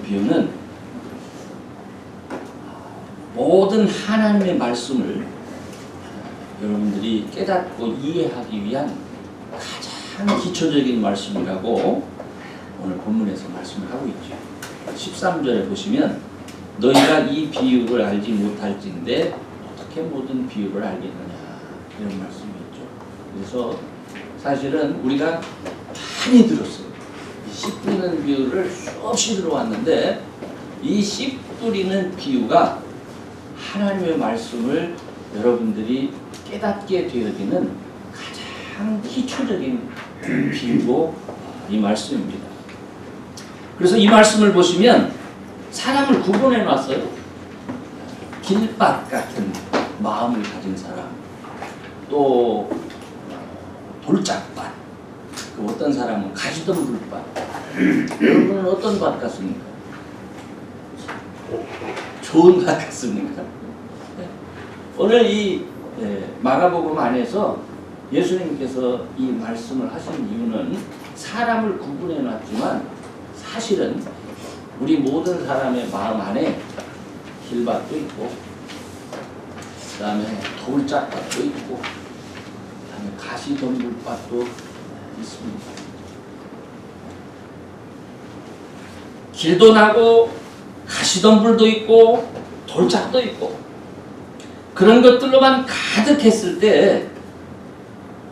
비유는 모든 하나님의 말씀을 여러분들이 깨닫고 이해하기 위한 가장 기초적인 말씀이라고 오늘 본문에서 말씀을 하고 있죠. 13절에 보시면 너희가 이 비유를 알지 못할진데 어떻게 모든 비유를 알겠느냐 이런 말씀이 있죠. 그래서 사실은 우리가 많이 들었어요. 이 씨 뿌리는 비유를 수없이 들어왔는데 이 씨 뿌리는 비유가 하나님의 말씀을 여러분들이 깨닫게 되어지는 가장 기초적인 비유고 이 말씀입니다. 그래서 이 말씀을 보시면 사람을 구분해 놨어요. 길밭 같은 마음을 가진 사람, 또 돌짝밭, 그 어떤 사람은 가시덤불밭. 여러분은 어떤 밭 같습니까? 좋은 밭 같습니까? 오늘 이 마가복음 안에서 예수님께서 이 말씀을 하신 이유는 사람을 구분해 놨지만 사실은 우리 모든 사람의 마음 안에 길밭도 있고 그 다음에 돌짝밭도 있고 그 다음에 가시덤불밭도 있습니다. 길도 나고 가시덤불도 있고 돌짝도 있고 그런 것들로만 가득했을 때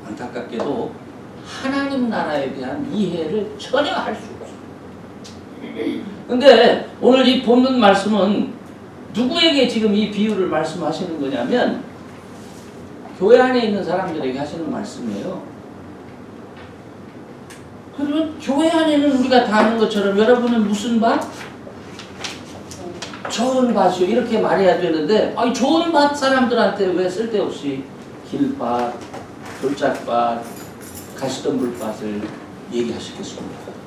안타깝게도 하나님 나라에 대한 이해를 전혀 할 수가 없어요. 근데 오늘 이 본문 말씀은 누구에게 지금 이 비유를 말씀하시는 거냐면 교회 안에 있는 사람들에게 하시는 말씀이에요. 그러면 교회 안에는 우리가 다 아는 것처럼 여러분은 무슨 밭? 좋은 밭이요 이렇게 말해야 되는데 아니 좋은 밭 사람들한테 왜 쓸데없이 길밭, 돌짝밭, 가시덤불밭을 얘기하시겠습니까?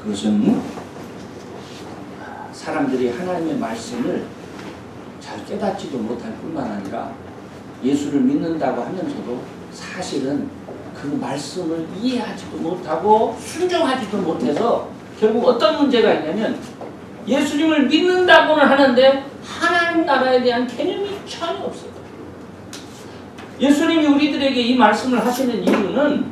그것은 사람들이 하나님의 말씀을 잘 깨닫지도 못할 뿐만 아니라 예수를 믿는다고 하면서도 사실은 그 말씀을 이해하지도 못하고 순종하지도 못해서 결국 어떤 문제가 있냐면 예수님을 믿는다고는 하는데 하나님 나라에 대한 개념이 전혀 없어요. 예수님이 우리들에게 이 말씀을 하시는 이유는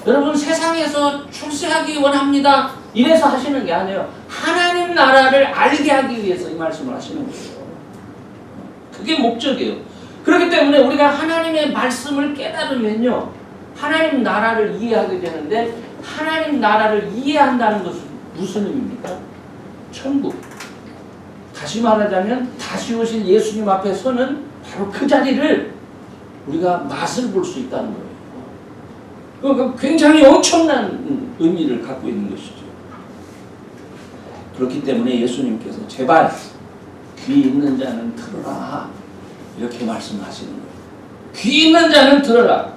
여러분 세상에서 출세하기 원합니다 이래서 하시는 게 아니에요. 하나님 나라를 알게 하기 위해서 이 말씀을 하시는 거예요. 그게 목적이에요. 그렇기 때문에 우리가 하나님의 말씀을 깨달으면요 하나님 나라를 이해하게 되는데 하나님 나라를 이해한다는 것은 무슨 의미입니까? 천국. 다시 말하자면 다시 오실 예수님 앞에 서는 바로 그 자리를 우리가 맛을 볼 수 있다는 거예요. 그러니까 굉장히 엄청난 의미를 갖고 있는 것이죠. 그렇기 때문에 예수님께서 제발 귀 있는 자는 들어라 이렇게 말씀하시는 거예요. 귀 있는 자는 들어라.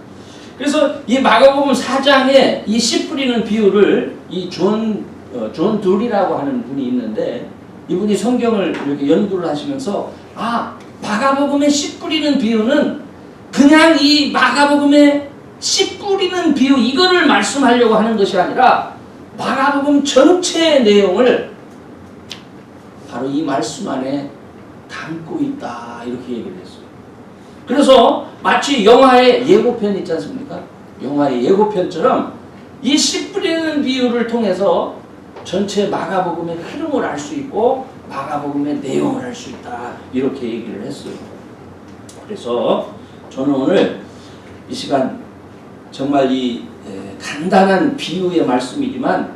그래서 이 마가복음 4장에 이 씨 뿌리는 비유를 이 존 둘이라고 하는 분이 있는데 이분이 성경을 이렇게 연구를 하시면서 마가복음의 씨 뿌리는 비유는 그냥 이 마가복음의 씨 뿌리는 비유 이거를 말씀하려고 하는 것이 아니라 마가복음 전체의 내용을 바로 이 말씀 안에 담고 있다 이렇게 얘기를 했어요. 그래서 마치 영화의 예고편 있지 않습니까? 영화의 예고편처럼 이 씨 뿌리는 비유를 통해서 전체 마가복음의 흐름을 알 수 있고 마가복음의 내용을 알 수 있다 이렇게 얘기를 했어요. 그래서 저는 오늘 이 시간 정말 이 간단한 비유의 말씀이지만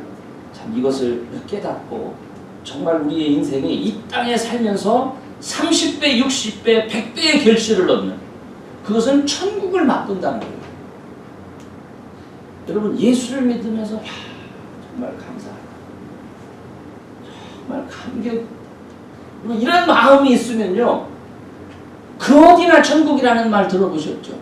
참 이것을 깨닫고 정말 우리의 인생이 이 땅에 살면서 30배, 60배, 100배의 결실을 얻는 그것은 천국을 맛본다는 거예요. 여러분 예수를 믿으면서 정말 감사합니다. 정말 감격 이런 마음이 있으면요 그 어디나 천국이라는 말 들어보셨죠?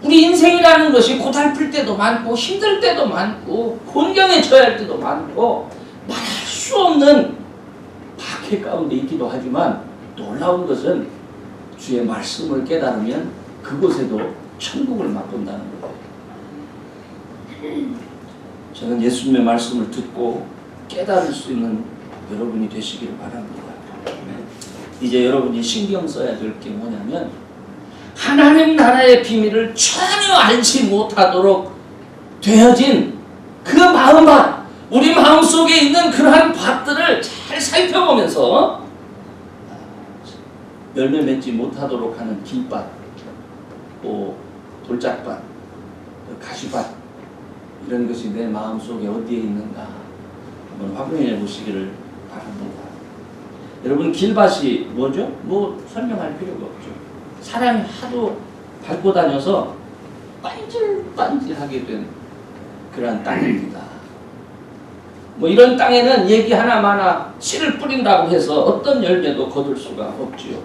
우리 인생이라는 것이 고달플 때도 많고 힘들 때도 많고 곤경에 처할 할 때도 많고 말할 수 없는 박해 가운데 있기도 하지만 놀라운 것은 주의 말씀을 깨달으면 그곳에도 천국을 맛본다는 거예요. 저는 예수님의 말씀을 듣고 깨달을 수 있는 여러분이 되시기를 바랍니다. 이제 여러분이 신경 써야 될 게 뭐냐면 하나님 나라의 비밀을 전혀 알지 못하도록 되어진 그 마음밭, 우리 마음속에 있는 그러한 밭들을 잘 살펴보면서 열매 맺지 못하도록 하는 길밭, 또 돌짝밭, 가시밭, 이런 것이 내 마음속에 어디에 있는가 한번 확인해 보시기를 바랍니다. 여러분, 길밭이 뭐죠? 뭐 설명할 필요가 없죠. 사람이 하도 밟고 다녀서 반질반질하게 된 그런 땅입니다. 뭐 이런 땅에는 얘기 하나마나 씨를 뿌린다고 해서 어떤 열매도 거둘 수가 없지요.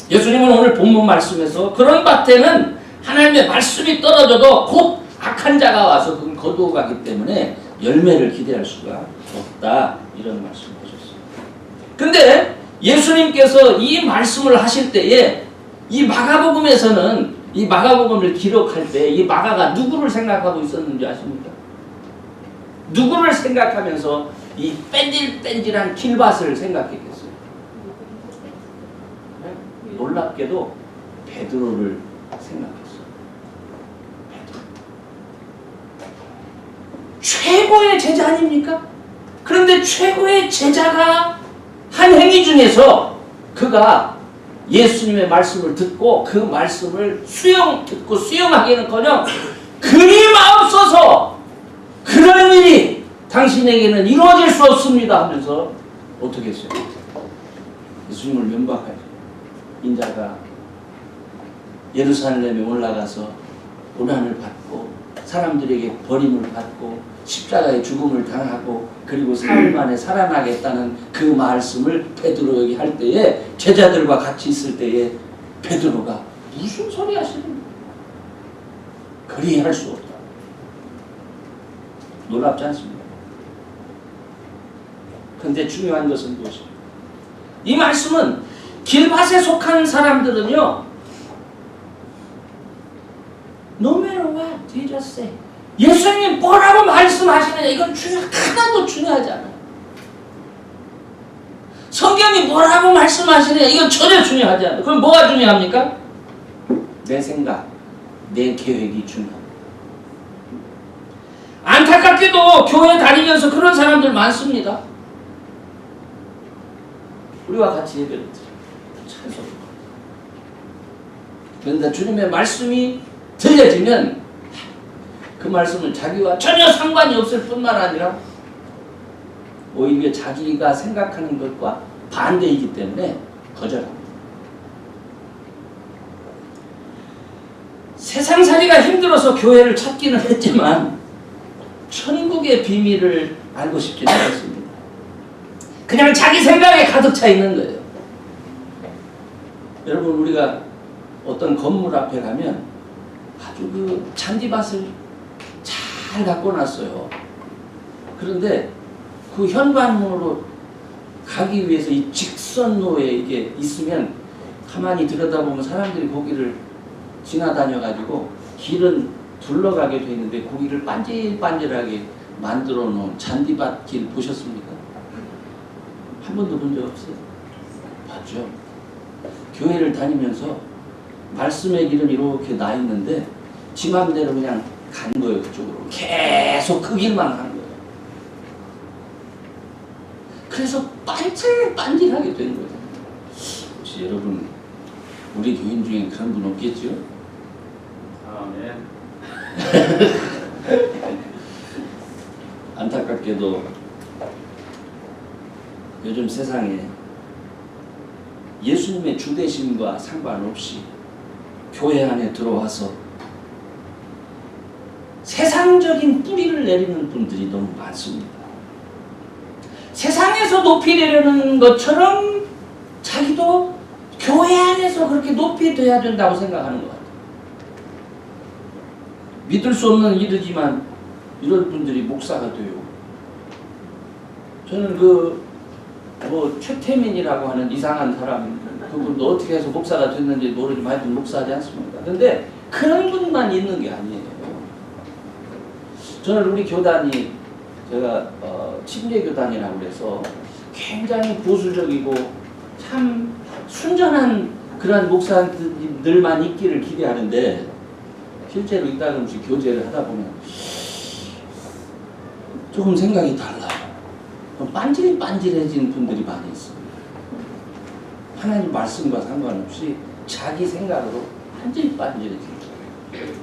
예수님은 오늘 본문 말씀에서 그런 밭에는 하나님의 말씀이 떨어져도 곧 악한 자가 와서 그걸 거두어 가기 때문에 열매를 기대할 수가 없다, 이런 말씀을 하셨어요. 근데 예수님께서 이 말씀을 하실 때에 이 마가복음에서는 이 마가복음을 기록할 때 이 마가가 누구를 생각하고 있었는지 아십니까? 누구를 생각하면서 이 뺀질뺀질한 길밭을 생각했겠어요? 네? 놀랍게도 베드로를 생각했어요. 베드로. 최고의 제자 아닙니까? 그런데 최고의 제자가 한 행위 중에서 그가 예수님의 말씀을 듣고 그 말씀을 듣고 수용하기는커녕 그리 마옵소서, 그런 일이 당신에게는 이루어질 수 없습니다 하면서 어떻게 했어요? 예수님을 면박하죠. 인자가 예루살렘에 올라가서 고난을 받고 사람들에게 버림을 받고 십자가의 죽음을 당하고 그리고 사흘 만에 살아나겠다는 그 말씀을 베드로에게 할 때에, 제자들과 같이 있을 때에 베드로가 무슨 소리 하시는 거예요? 그리 할 수 없다. 놀랍지 않습니까? 그런데 중요한 것은 무엇입니까? 이 말씀은 길밭에 속한 사람들은요, No matter what, they just say. 예수님이 뭐라고 말씀하시느냐, 이건 하나도 중요하지 않아요. 성경이 뭐라고 말씀하시느냐, 이건 전혀 중요하지 않아요. 그럼 뭐가 중요합니까? 내 생각, 내 계획이 중요합니다. 안타깝게도 교회 다니면서 그런 사람들 많습니다. 우리와 같이 예배를 드려요. 찬송. 그런데 주님의 말씀이 들려지면 그 말씀은 자기와 전혀 상관이 없을 뿐만 아니라 오히려 자기가 생각하는 것과 반대이기 때문에 거절합니다. 세상살이가 힘들어서 교회를 찾기는 했지만 천국의 비밀을 알고 싶지는 않습니다. 그냥 자기 생각에 가득 차 있는 거예요. 여러분, 우리가 어떤 건물 앞에 가면 아주 그 잔디밭을 잘 갖고 놨어요. 그런데 그 현관문으로 가기 위해서 이 직선로에 이게 있으면 가만히 들여다보면 사람들이 거기를 지나다녀 가지고 길은 둘러가게 돼 있는데 거기를 반질반질하게 만들어 놓은 잔디밭 길 보셨습니까? 한 번도 본 적 없어요? 봤죠? 교회를 다니면서 말씀의 길은 이렇게 나 있는데 지 맘대로 그냥 간 거예요. 그쪽으로 계속 그 길만 간 거예요. 그래서 반질반질하게 된 거예요. 혹시 여러분, 우리 교인 중에 그런 분 없겠죠? 아멘. 안타깝게도 요즘 세상에 예수님의 주되심과 상관없이 교회 안에 들어와서 세상적인 뿌리를 내리는 분들이 너무 많습니다. 세상에서 높이 되려는 것처럼 자기도 교회 안에서 그렇게 높이 돼야 된다고 생각하는 것 같아요. 믿을 수 없는 일이지만 이런 분들이 목사가 돼요. 저는 최태민이라고 하는 이상한 사람, 그분도 어떻게 해서 목사가 됐는지 모르지만 하여튼 목사하지 않습니까? 근데 그런 분만 있는 게 아니에요. 저는 우리 교단이 제가 침례교단이라고 그래서 굉장히 보수적이고 참 순전한 그런 목사님들만 있기를 기대하는데 실제로 이따금씩 교제를 하다 보면 조금 생각이 달라요. 빤질빤질해진 분들이 많이 있습니다. 하나님 말씀과 상관없이 자기 생각으로 빤질빤질해진 분들.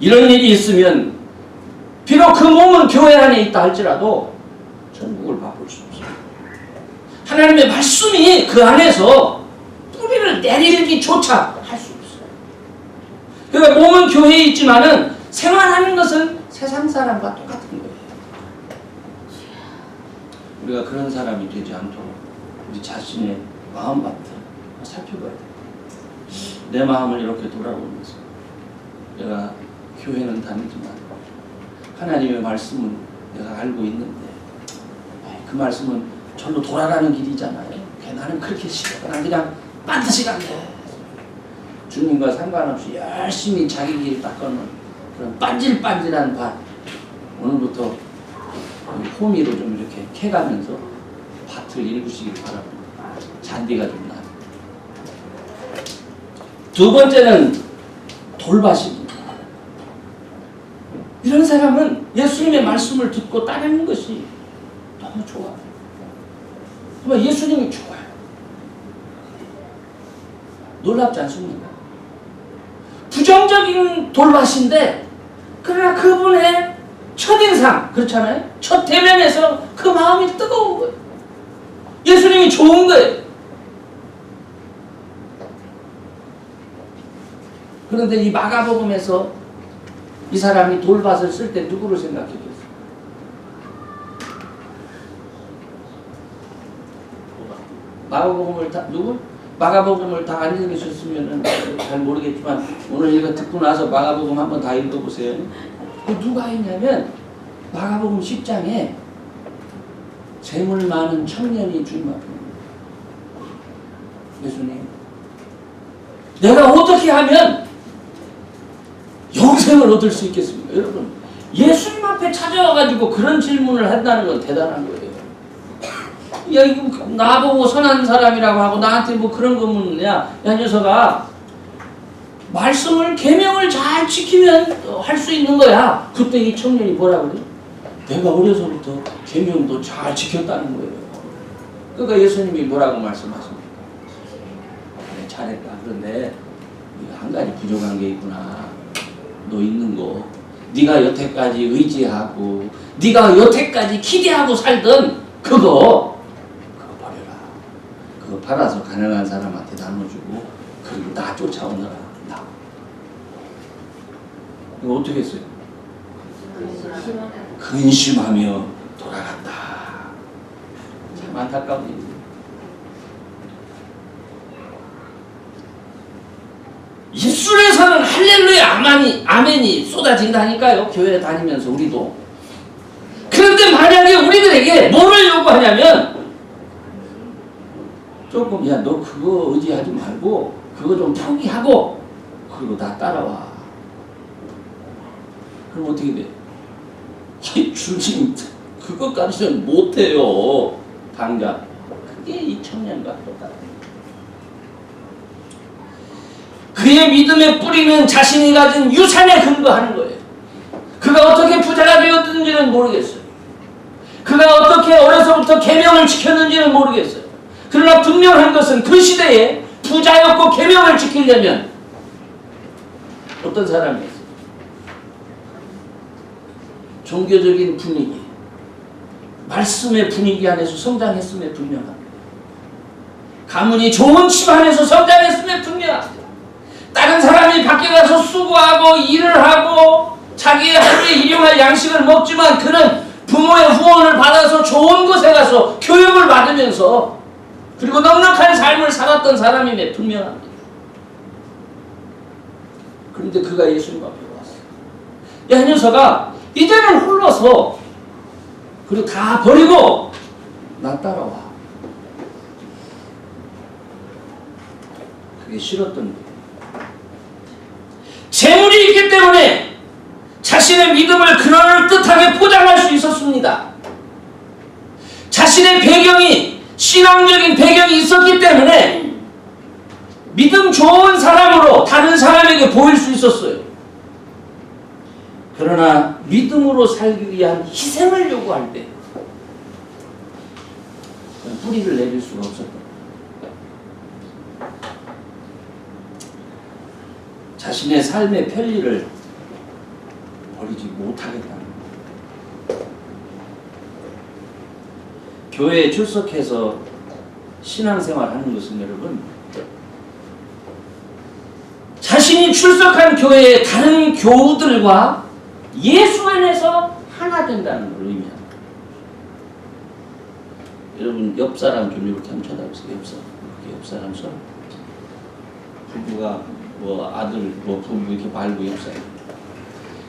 이런 일이 있으면 비록 그 몸은 교회 안에 있다 할지라도 천국을 맛볼 수 없어요. 하나님의 말씀이 그 안에서 뿌리를 내리기조차 할 수 없어요. 그러니까 몸은 교회에 있지만은 생활하는 것은 세상 사람과 똑같은 거예요. 우리가 그런 사람이 되지 않도록 우리 자신의 마음밭을 살펴봐야 돼요. 내 마음을 이렇게 돌아보면서 내가 교회는 다니지만 하나님의 말씀은 내가 알고 있는데 그 말씀은 절로 돌아가는 길이잖아요. 나는 그렇게 싫어. 난 그냥 반드시 간대. 주님과 상관없이 열심히 자기 길 닦아놓은 그런 반질반질한 밭 오늘부터 호미로 좀 이렇게 캐가면서 밭을 일구시길 바랍니다. 잔디가 좀 나요. 두 번째는 돌밭입니다. 이런 사람은 예수님의 말씀을 듣고 따르는 것이 너무 좋아요. 정말 예수님이 좋아요. 놀랍지 않습니까? 부정적인 돌밭인데 그러나 그분의 첫인상 그렇잖아요. 첫 대면에서 그 마음이 뜨거운 거예요. 예수님이 좋은 거예요. 그런데 이 마가복음에서 이 사람이 돌밭을 쓸 때 누구를 생각했겠어요? 마가복음을 다 안 읽으셨으면 잘 모르겠지만 오늘 이거 듣고 나서 마가복음 한번 다 읽어보세요. 그 누가 있냐면 마가복음 10장에 재물 많은 청년이 주님 앞에 예수님 내가 어떻게 하면 영생을 얻을 수 있겠습니까? 여러분 예수님 앞에 찾아와가지고 그런 질문을 한다는 건 대단한 거예요. 야 이거 나보고 선한 사람이라고 하고 나한테 뭐 그런 거 묻느냐. 야 녀석아 말씀을 계명을 잘 지키면 할 수 있는 거야. 그때 이 청년이 뭐라 그래? 내가 어려서부터 계명도 잘 지켰다는 거예요. 그러니까 예수님이 뭐라고 말씀하십니까? 그래 잘했다. 그런데 한 가지 부족한 게 있구나. 너 있는 거 네가 여태까지 의지하고 네가 여태까지 기대하고 살던 그거 버려라. 그거 팔아서 가난한 사람한테 나눠주고 그리고 나 쫓아오너라. 나. 이거 어떻게 했어요? 근심하며 돌아갔다. 참 안타까운 일이에요. 입술에서는 할렐루야 아멘이 쏟아진다니까요. 교회 다니면서 우리도. 그런데 만약에 우리들에게 뭐를 요구하냐면 조금 야 너 그거 의지하지 말고 그거 좀 포기하고 그리고 나 따라와. 그럼 어떻게 돼? 주님 그것까지는 못해요. 당장. 그게 이 청년과 똑같아요. 그의 믿음의 뿌리는 자신이 가진 유산에 근거하는 거예요. 그가 어떻게 부자가 되었는지는 모르겠어요. 그가 어떻게 어려서부터 계명을 지켰는지는 모르겠어요. 그러나 분명한 것은 그 시대에 부자였고 계명을 지키려면 어떤 사람이었어요? 종교적인 분위기, 말씀의 분위기 안에서 성장했음에 분명합니다. 가문이 좋은 집안에서 성장했음에 분명합니다. 다른 사람이 밖에 가서 수고하고 일을 하고 자기의 하루에 일용할 양식을 먹지만 그는 부모의 후원을 받아서 좋은 곳에 가서 교육을 받으면서 그리고 넉넉한 삶을 살았던 사람임에 분명합니다. 그런데 그가 예수님 앞에 왔어요. 야, 이 녀석아 이제는 홀로서 그리고 다 버리고 나 따라와. 그게 싫었던 거예요. 재물이 있기 때문에 자신의 믿음을 그럴듯하게 포장할 수 있었습니다. 자신의 배경이, 신앙적인 배경이 있었기 때문에 믿음 좋은 사람으로 다른 사람에게 보일 수 있었어요. 그러나 믿음으로 살기 위한 희생을 요구할 때 뿌리를 내릴 수가 없었다. 자신의 삶의 편리를 버리지 못하겠다는 거예요. 교회에 출석해서 신앙생활하는 것은 여러분, 자신이 출석한 교회의 다른 교우들과 예수 안에서 하나 된다는 걸 의미합니다. 여러분, 옆 사람 좀 이렇게 한번 쳐다보세요. 옆 사람 손. 부부가 뭐 아들 뭐 부부 이렇게 말고 옆 사람.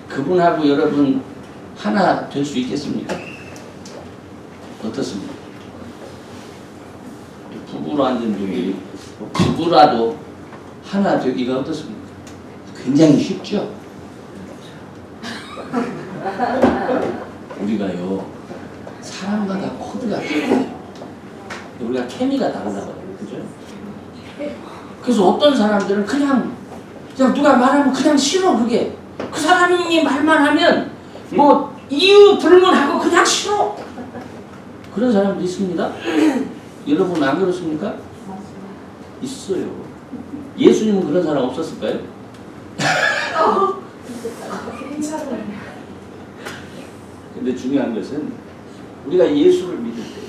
그분하고 여러분 하나 될 수 있겠습니까? 어떻습니까? 부부로 앉은 분이 부부라도 하나 되기가 어떻습니까? 굉장히 쉽죠? 우리가요, 사람마다 코드가 달라요. 우리가 케미가 다르다고요. 그죠? 그래서 어떤 사람들은 그냥 누가 말하면 그냥 싫어. 그게 그 사람이 말만 하면 뭐 이유 불문하고 그냥 싫어. 그런 사람도 있습니다. 여러분 안 그렇습니까? 있어요. 예수님은 그런 사람 없었을까요? 근데 중요한 것은 우리가 예수를 믿을 때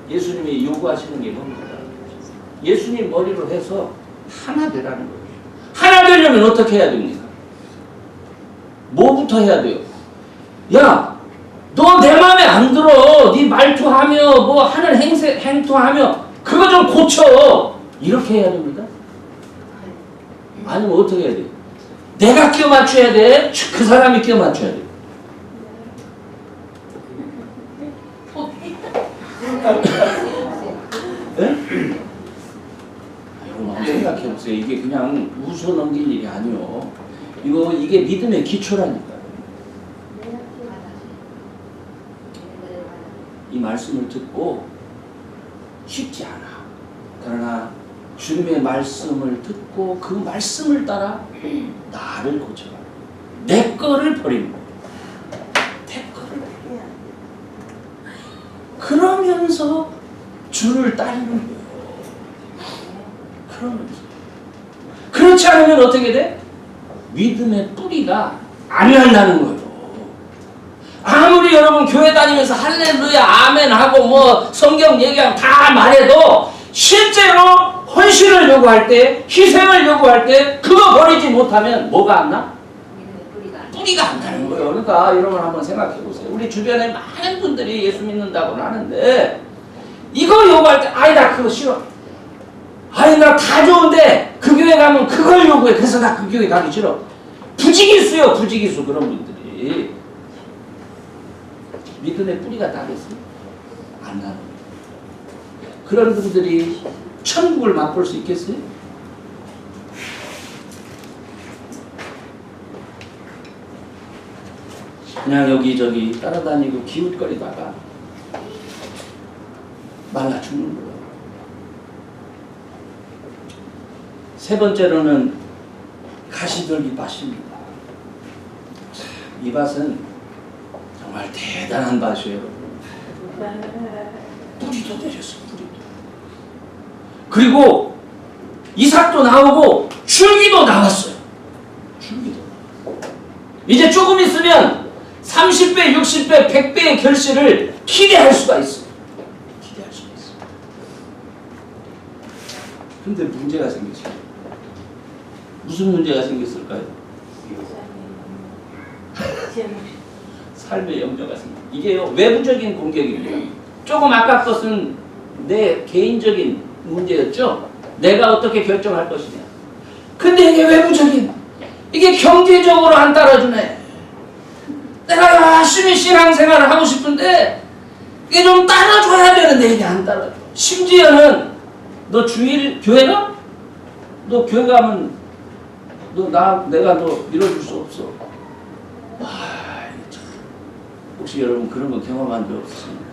예수님이 요구하시는 게 뭡니까? 예수님 머리로 해서 하나 되라는 거예요. 하나 되려면 어떻게 해야 됩니까? 뭐부터 해야 돼요? 야, 너 내 맘에 안 들어. 네 말투하며 뭐 하는 행투하며 그거 좀 고쳐. 이렇게 해야 됩니까? 아니면 어떻게 해야 돼? 내가 끼워 맞춰야 돼? 그 사람이 끼워 맞춰야 돼? 네? 여러분 생각해보세요. 이게 그냥 웃어 넘길 일이 아니요. 이게 믿음의 기초라니까요. 이 말씀을 듣고 쉽지 않아. 그러나 주님의 말씀을 듣고 그 말씀을 따라 나를 고쳐라. 내 거를 버리는 거야. 내 거를 버리는 거야. 그러면서 주를 따르는 거예요. 그러면서. 그렇지 않으면 어떻게 돼? 믿음의 뿌리가 안 난다는 거예요. 아무리 여러분 교회 다니면서 할렐루야 아멘 하고 뭐 성경 얘기하고 다 말해도 실제로 헌신을 요구할 때, 희생을 요구할 때 그거 버리지 못하면 뭐가 안 나? 뿌리가 안 나는 거예요. 그러니까 여러분 한번 생각해 보세요. 우리 주변에 많은 분들이 예수 믿는다고 하는데 이거 요구할 때 아이 나 그거 싫어. 아이 나 다 좋은데 그 교회 가면 그걸 요구해. 그래서 나 그 교회 가기 싫어. 부지기수요. 부지기수. 그런 분들이 믿음의 뿌리가 나겠어요? 안 나는 거예요. 그런 분들이 천국을 맛볼 수 있겠어요? 그냥 여기저기 따라다니고 기웃거리다가 말라 죽는 거예요. 세 번째로는 가시들기 밭입니다. 이 밭은 정말 대단한 밭이에요. 뿌리도 내렸어요. 뿌리도. 그리고 이삭도 나오고 줄기도 나왔어요. 줄기도. 이제 조금 있으면 30배, 60배, 100배의 결실을 기대할 수가 있어요. 기대할 수가 있어요. 근데 문제가 생겼어요. 무슨 문제가 생겼을까요? 삶의 영저가 생깁니다. 이게요, 외부적인 공격입니다. 조금 아까 것은 내 개인적인 문제였죠? 내가 어떻게 결정할 것이냐. 근데 이게 외부적인, 이게 경제적으로 안 따라주네. 내가 열심히 신앙생활을 하고 싶은데 이게 좀 따라줘야 되는데 이게 안 따라줘. 심지어는 너 주일 교회 가? 너 교회 가면 내가 너 밀어줄 수 없어. 참. 혹시 여러분 그런 거 경험한 적 없으십니까?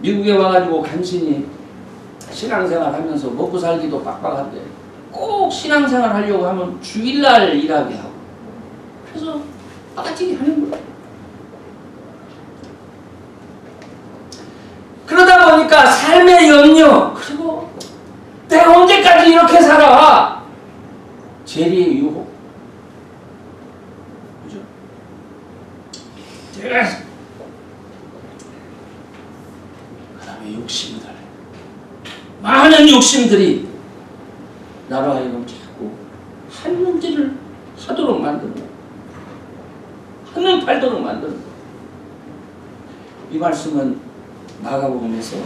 미국에 와가지고 간신히 신앙생활 하면서 먹고 살기도 빡빡한데 꼭 신앙생활 하려고 하면 주일날 일하게 하고 그래서 빠지게 하는 거예요. 그러다 보니까 삶의 염려 그리고 내가 언제까지 이렇게 살아? 재리의 유혹 그죠? 그 다음에 욕심들 많은 욕심들이 나로 하여금 자꾸 하는 일을 하도록 만드는 거예요. 하는 팔도록 만드는 거예요. 이 말씀은 마가복음에서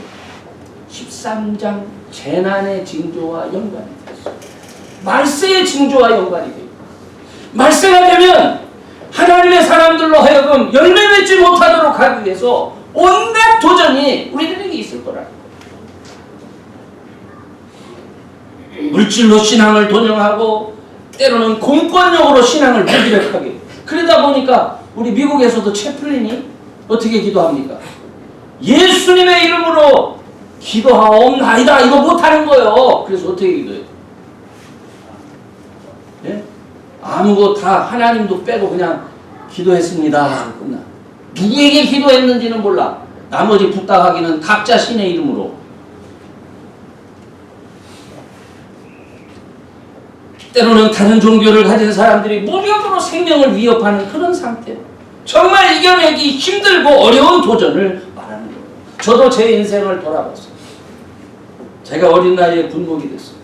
13장 재난의 징조와 연관이 되었어요. 말세의 징조와 연관이 돼요. 말세가 되면 하나님의 사람들로 하여금 열매 맺지 못하도록 하기 위해서 온갖 도전이 우리들에게 있을 거라. 물질로 신앙을 도전하고 때로는 공권력으로 신앙을 무기력하게. 그러다 보니까 우리 미국에서도 채플린이 어떻게 기도합니까? 예수님의 이름으로 기도하옵나이다. 이거 못하는 거예요. 그래서 어떻게 기도해요? 예? 아무것도 다 하나님도 빼고 그냥 기도했습니다. 끝나. 누구에게 기도했는지는 몰라. 나머지 부탁하기는 각자 신의 이름으로. 때로는 다른 종교를 가진 사람들이 무력으로 생명을 위협하는 그런 상태. 정말 이겨내기 힘들고 어려운 도전을 말하는 거예요. 저도 제 인생을 돌아봤어요. 제가 어린 나이에 군복이 됐어요.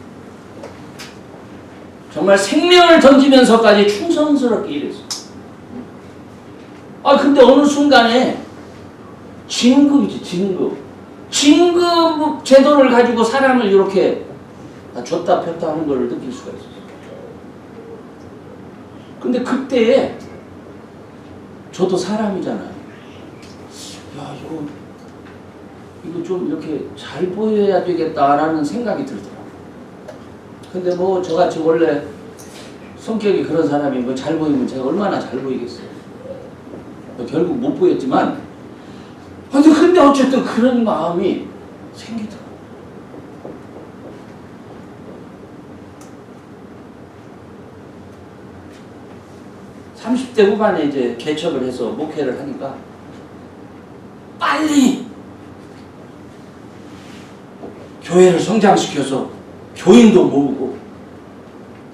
정말 생명을 던지면서까지 충성스럽게 일했어요. 근데 어느 순간에 진급이지, 진급. 진급 제도를 가지고 사람을 이렇게 줬다 폈다 하는 걸 느낄 수가 있어요. 근데 그때에 저도 사람이잖아요. 야, 이거 좀 이렇게 잘 보여야 되겠다라는 생각이 들더라고요. 근데 뭐 저같이 원래 성격이 그런 사람이 뭐 잘 보이면 제가 얼마나 잘 보이겠어요. 결국 못 보였지만 근데 어쨌든 그런 마음이 생기더라고요. 30대 후반에 이제 개척을 해서 목회를 하니까 빨리 교회를 성장시켜서 교인도 모으고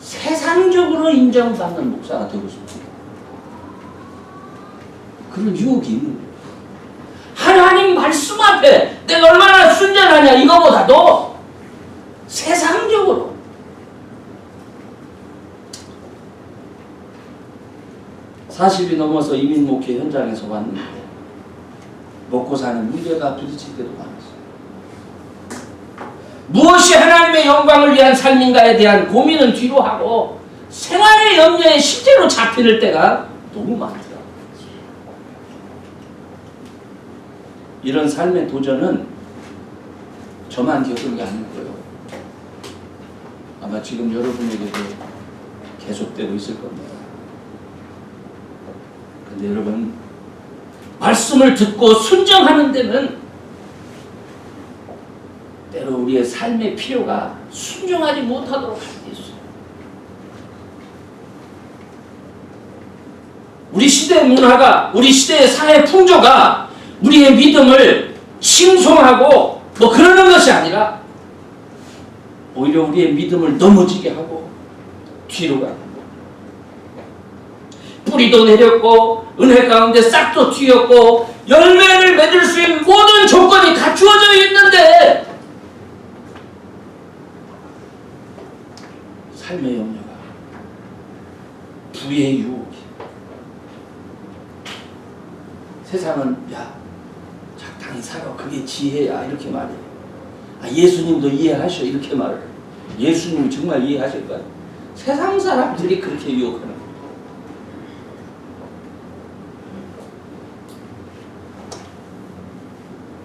세상적으로 인정받는 목사가 되고 싶습니다. 그런 유혹이 있는 거예요. 하나님 말씀 앞에 내가 얼마나 순전하냐 이거보다도 세상적으로. (40이) 넘어서 이민 목회 현장에서 왔는데 먹고 사는 문제가 부딪힐 때도 많았어요. 무엇이 하나님의 영광을 위한 삶인가에 대한 고민은 뒤로 하고 생활의 염려에 실제로 잡히는 때가 너무 많더라고요. 이런 삶의 도전은 저만 겪은 게 아닐 거예요. 아마 지금 여러분에게도 계속되고 있을 겁니다. 근데 여러분, 말씀을 듣고 순종하는 데는 때로 우리의 삶의 필요가 순종하지 못하도록 할 때 있어요. 우리 시대의 문화가, 우리 시대의 사회 풍조가 우리의 믿음을 칭송하고 뭐 그러는 것이 아니라 오히려 우리의 믿음을 넘어지게 하고 뒤로 가는 거. 뿌리도 내렸고 은혜 가운데 싹도 튀었고 열매를 맺을 수 있는 모든 조건이 갖추어져 있는데 삶의 염려가, 부의 유혹이. 세상은 야 적당히 살아 그게 지혜야 이렇게 말해요. 예수님도 이해하셔 이렇게 말을 해요. 예수님이 정말 이해하실까요? 세상 사람들이 그렇게 유혹하는 거예요.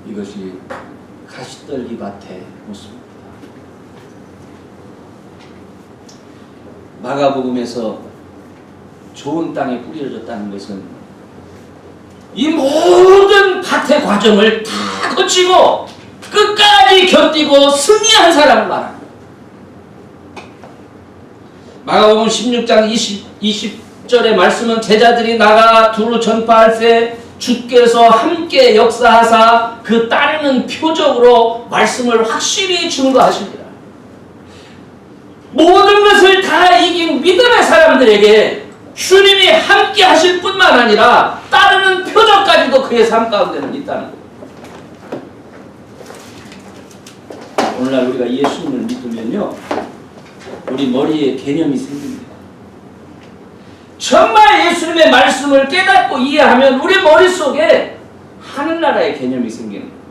이것이 가시떨기 밭의 모습입니다. 마가복음에서 좋은 땅에 뿌려졌다는 것은 이 모든 밭의 과정을 다 거치고 끝까지 견디고 승리한 사람을 말합니다. 마가복음 16장 20절의 말씀은 제자들이 나가 두루 전파할 때 주께서 함께 역사하사 그 따르는 표적으로 말씀을 확실히 증거하십니다. 모든 것을 다 이긴 믿음의 사람들에게 주님이 함께 하실 뿐만 아니라 따르는 표적까지도 그의 삶 가운데는 있다는 겁니다. 오늘날 우리가 예수님을 믿으면요, 우리 머리에 개념이 생깁니다. 정말 예수님의 말씀을 깨닫고 이해하면 우리 머릿속에 하늘나라의 개념이 생기는 거예요.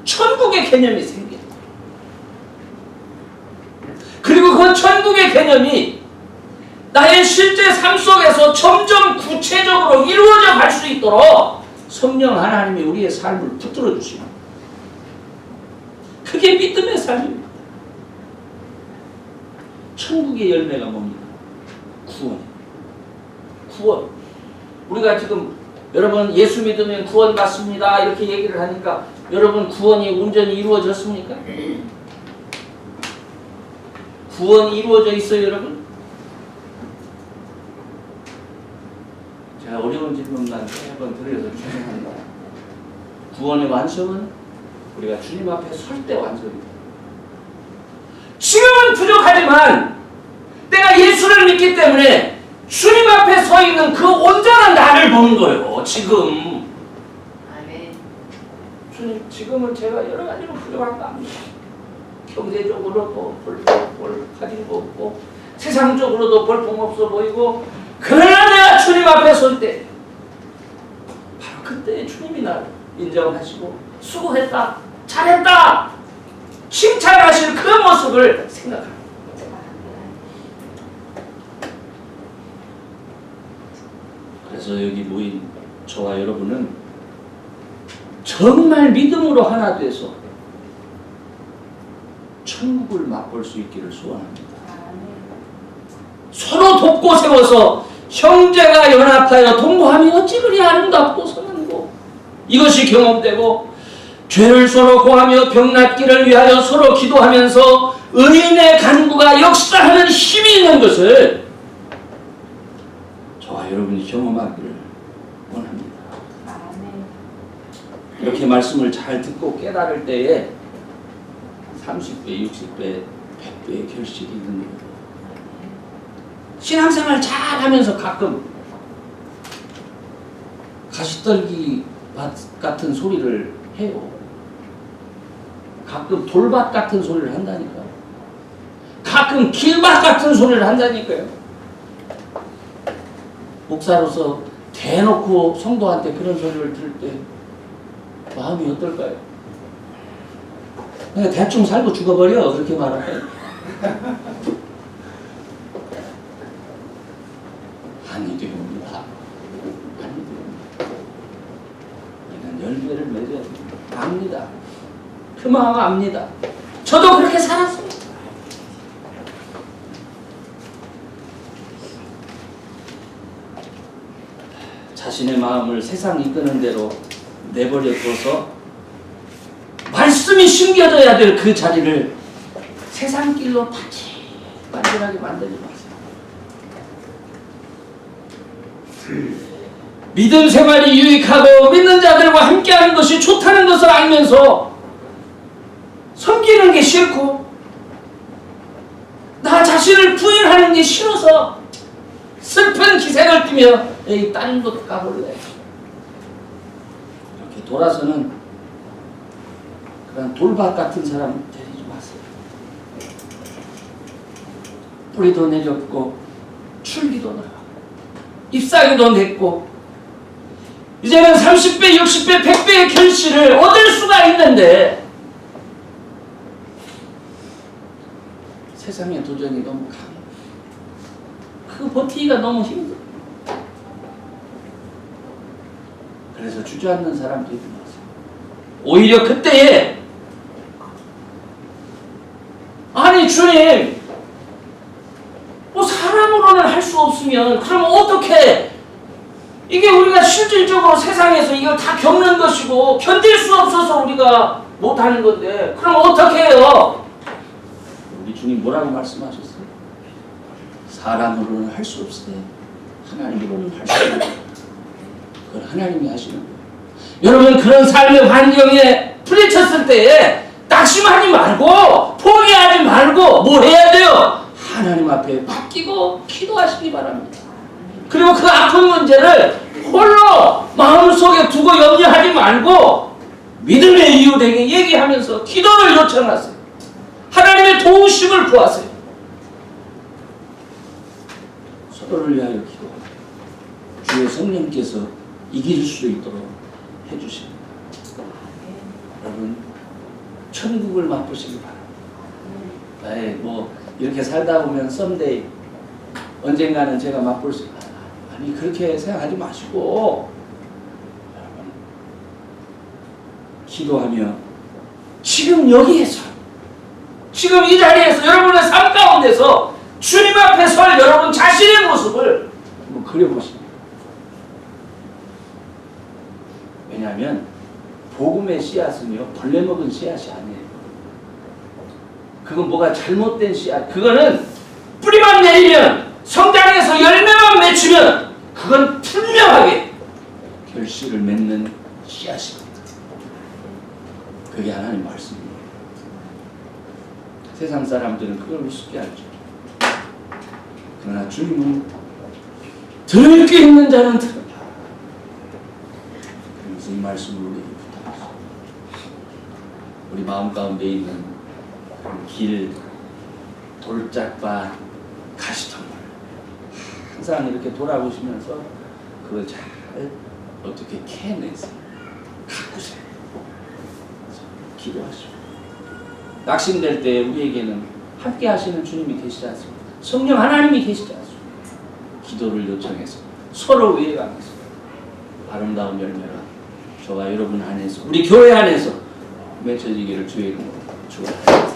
천국의 개념이 생겨요. 그리고 그 천국의 개념이 나의 실제 삶 속에서 점점 구체적으로 이루어져 갈 수 있도록 성령 하나님이 우리의 삶을 붙들어 주시는, 그게 믿음의 삶입니다. 천국의 열매가 뭡니까? 구원. 구원. 우리가 지금 여러분 예수 믿으면 구원 받습니다 이렇게 얘기를 하니까 여러분 구원이 온전히 이루어졌습니까? 구원이 이루어져 있어요, 여러분? 제가 어려운 질문만 한번 드려서 죄송합니다. 구원의 완성은 우리가 주님 앞에 설 때 완성입니다. 지금은 부족하지만 내가 예수를 믿기 때문에 주님 앞에 서 있는 그 온전한 나를 보는 거예요. 지금. 아멘. 주님, 지금은 제가 여러 가지로 부족한 거 압니다. 경제적으로도 볼 가진 거 없고 세상적으로도 볼품없어 보이고, 그러나 내가 주님 앞에 설 때 바로 그때 주님이 나를 인정하시고 수고했다, 잘했다 칭찬하실 그 모습을 생각합니다. 그래서 여기 모인 저와 여러분은 정말 믿음으로 하나 돼서 천국을 맛볼 수 있기를 소원합니다. 서로 돕고 세워서 형제가 연합하여 동거함이 어찌 그리 아름답고 선한고, 이것이 경험되고 죄를 서로 고하며 병낫기를 위하여 서로 기도하면서 의인의 간구가 역사하는 힘이 있는 것을 저와 여러분이 경험하기를 원합니다. 이렇게 말씀을 잘 듣고 깨달을 때에 30배, 60배, 100배의 결실이 있는 거예요. 신앙생활 잘 하면서 가끔 가시떨기 밭 같은 소리를 해요. 가끔 돌밭 같은 소리를 한다니까요. 가끔 길밭 같은 소리를 한다니까요. 목사로서 대놓고 성도한테 그런 소리를 들을 때 마음이 어떨까요? 그냥 대충 살고 죽어버려, 그렇게 말할까요? 아니 됩니다. 아니 됩니다. 우리는 열매를 맺어야 됩니다. 압니다. 그 마음 압니다. 저도 그렇게 살았습니다. 자신의 마음을 세상 이끄는 대로 내버려둬서 말씀이 심겨져야 될 그 자리를 세상 길로 반질반질하게 만들지 마세요. 믿음 생활이 유익하고 믿는 자들과 함께하는 것이 좋다는 것을 알면서 섬기는 게 싫고 나 자신을 부인하는 게 싫어서 슬픈 기색을 띠며 에이 다른 곳 가볼래, 이렇게 돌아서는 그런 돌밭 같은 사람 데리지 마세요. 뿌리도 내렸고 출기도 나가고 잎사귀도 냈고 이제는 30배, 60배, 100배의 결실을 얻을 수가 있는데 세상의 도전이 너무 강해. 그 버티기가 너무 힘들어. 그래서 주저앉는 사람 되지 마세요. 오히려 그때에 아니 주님, 뭐 할 수 없으면 그럼 어떻게 이게 우리가 실질적으로 세상에서 이걸 다 겪는 것이고 견딜 수 없어서 우리가 못하는 건데 그럼 어떻게 해요? 우리 주님 뭐라고 말씀하셨어요? 사람으로는 할 수 없으되 하나님으로는 할 수 있다. 그걸 하나님이 하시는 거예요. 여러분 그런 삶의 환경에 부딪혔을 때에 낙심하지 말고 포기하지 말고 뭐 해야 돼요? 하나님 앞에 맡기고 기도하시기 바랍니다. 그리고 그 아픈 문제를 홀로 마음속에 두고 염려하지 말고 믿음의 이유에게 얘기하면서 기도를 요청하세요. 하나님의 도우심을 구하세요. 서로를 위하여 기도하세요. 주의 성령께서 이길 수 있도록 해주십니다. 여러분 천국을 맛보시기 바랍니다. 에이, 뭐 이렇게 살다 보면 썸데이 언젠가는 제가 맛볼 수 있다. 아니 그렇게 생각하지 마시고 여러분 기도하며 지금 여기에서 지금 이 자리에서 여러분의 삶 가운데서 주님 앞에 설 여러분 자신의 모습을 한번 그려보십니다. 왜냐하면 복음의 씨앗은요 벌레 먹은 씨앗이 아니에요. 그건 뭐가 잘못된 씨앗, 그거는 뿌리만 내리면 성장해서 열매만 맺히면 그건 분명하게 결실을 맺는 씨앗입니다. 그게 하나님 말씀입니다. 세상 사람들은 그걸 우습게 알죠. 그러나 주님은 들을 게 있는 자는 들어라. 그래서 이 말씀을 우리에게 부탁하십니다. 우리 마음 가운데 있는 길, 돌짝밭, 가시덤을 항상 이렇게 돌아보시면서 그걸 잘 어떻게 캐내서 가꾸세요. 기도하시고 낙심될 때 우리에게는 함께 하시는 주님이 계시지 않습니까? 성령 하나님이 계시지 않습니까? 기도를 요청해서 서로 위해가면서 아름다운 열매가 저와 여러분 안에서 우리 교회 안에서 맺혀지기를 주의 이름으로 축원합니다.